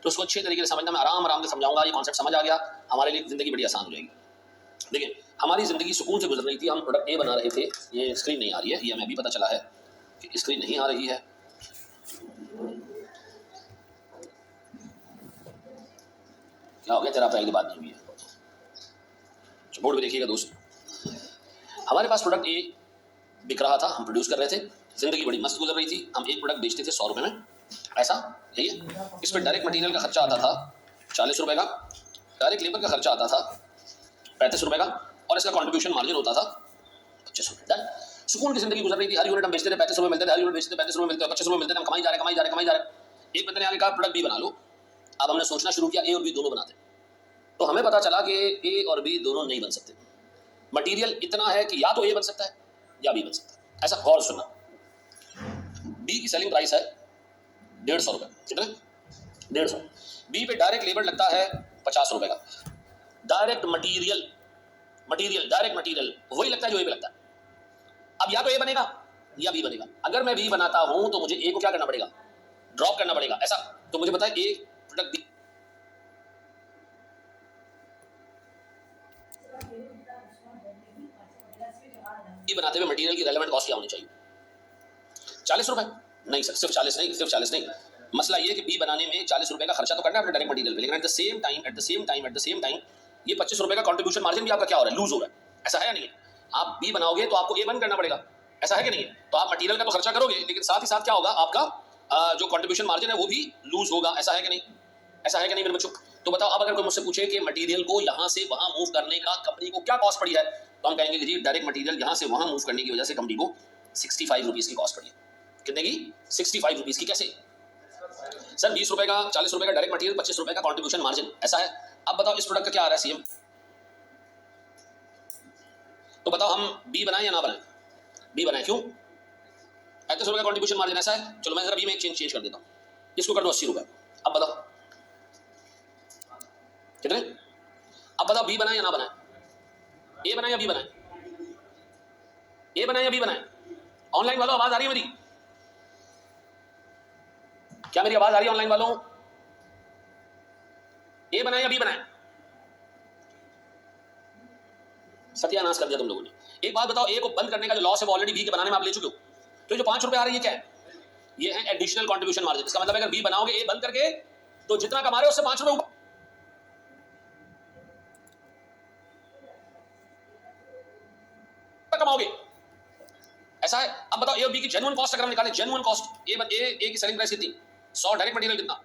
तो उसको अच्छे तरीके से समझना, मैं आराम आराम से समझाऊंगा। ये कॉन्सेप्ट समझ आ गया, हमारे लिए जिंदगी बड़ी आसान हो जाएगी। देखिए, हमारी जिंदगी सुकून से गुजर रही थी, हम प्रोडक्ट ए बना रहे थे। ये स्क्रीन नहीं आ रही है, ये हमें अभी पता चला है कि स्क्रीन नहीं आ रही है। क्या हो गया, तेरा पहले बात नहीं हुई है। बोर्ड में देखिएगा दोस्त, हमारे पास प्रोडक्ट ए बिक रहा था, हम प्रोड्यूस कर रहे थे, जिंदगी बड़ी मस्त गुजर रही थी। हम एक प्रोडक्ट बेचते थे 100 रुपये में, ऐसा यही है। इस पर डायरेक्ट मटेरियल का खर्चा आता था 40 रुपये का, डायरेक्ट लेबर का खर्चा आता था 35 रुपये का, और इसका कॉन्ट्रीब्यूशन मार्जिन होता था 25 रुपये। डन। सुकून की जिंदगी गुजर रही थी, हर यूनिट हम बेचते थे 35 रुपये मिलते थे, हर यूनिट बेचते थे 35 रुपये मिलते थे, 25 रुपये मिलते थे, हम कमाई जा रहे। एक बंदे ने आगे कहा प्रोडक्ट बी बना लो। अब हमने सोचना शुरू किया ए और बी दोनों बनाते, तो हमें पता चला कि ए और बी दोनों नहीं बन सकते। मटेरियल इतना है कि या तो ए बन सकता है या बी बन सकता है। ऐसा गौर सुनना, बी की सेलिंग प्राइस है 150 रुपये, कितने 150। बी पे डायरेक्ट लेबर लगता है 50 रुपये का, डायरेक्ट मटेरियल डायरेक्ट मटेरियल वही लगता है जो ए पे लगता है। अब या तो ए बनेगा या बी बनेगा। अगर मैं बी बनाता हूं तो मुझे ए को क्या करना पड़ेगा, ड्रॉप करना पड़ेगा, ऐसा। तो मुझे पता है ए प्रोडक्ट बी बनाते हुए मटेरियल की रेलेवेंट कॉस्ट क्या होनी चाहिए, 40 रुपए। नहीं सर, सिर्फ 40 नहीं। मसला ये कि बी बनाने में 40 रुपए का खर्चा तो करना है अपने डायरेक्ट मटेरियल पे, लेकिन एट द सेम टाइम ये 25 रुपए का कंट्रीब्यूशन मार्जिन भी आपका क्या हो रहा है, लूज हो रहा है। ऐसा है या नहीं है? आप बी बनाओगे तो आपको ए बंद करना पड़ेगा, ऐसा है कि नहीं है? तो आप मटेरियल का तो खर्चा करोगे, लेकिन साथ ही साथ क्या होगा, आपका जो कंट्रीब्यूशन मार्जिन है वो भी लूज होगा। ऐसा है कि नहीं? ऐसा है कि नहीं मेरे बच्चों? तो बताओ, अब अगर कोई मुझसे पूछे कि मटेरियल को यहां से वहां मूव करने का कंपनी को क्या कॉस्ट पड़ी है, तो हम कहेंगे कि जी डायरेक्ट मटेरियल यहां से वहां मूव करने की वजह से कंपनी को 65 रुपीज की कॉस्ट पड़ी है। कितने की? 65 रुपीज की। कैसे सर? 20 रुपए का, 40 रुपए का डायरेक्ट मटेरियल, 25 रुपए का कंट्रीब्यूशन मार्जिन, ऐसा है। अब बताओ इस प्रोडक्ट का क्या आ रहा है सीएम? तो बताओ हम बी बनाएं या ना बनाएं? बी बनाएं, क्यों? 35 रुपए का कंट्रीब्यूशन मार्जिन, ऐसा है। चलो मैं जरा बी में एक चेंज कर देता हूं, इसको कर दो 80 रुपए। अब बताओ कितने? अब बताओ बी बनाएं या ना बनाएं? ए बनाएं या बी बनाएं? ए बनाएं या बी बनाएं? ऑनलाइन वालों आवाज आ रही है मेरी? क्या मेरी आवाज आ रही है ऑनलाइन वालों? ए बनाएं या बी बनाएं? सत्यानाश कर दिया तुम लोगों ने। एक बात बताओ, ए को बंद करने का जो लॉस है वो ऑलरेडी बी के बनाने में आप ले चुके हो। तो जो 5 रुपए आ रही है क्या है? ये है एडिशनल कंट्रीब्यूशन मार्जिन। इसका मतलब अगर बी बनाओगे ए बंद करके, तो जितना कमा रहे हो उससे 5 रुपए ऊपर कमाओगे, ऐसा है। अब बताओ ए और बी की जेन्युइन कॉस्ट अगर हम निकालें, जेन्युइन कॉस्ट, ए की सेलिंग प्राइस कितनी? 100, डायरेक्ट मटेरियल कितना?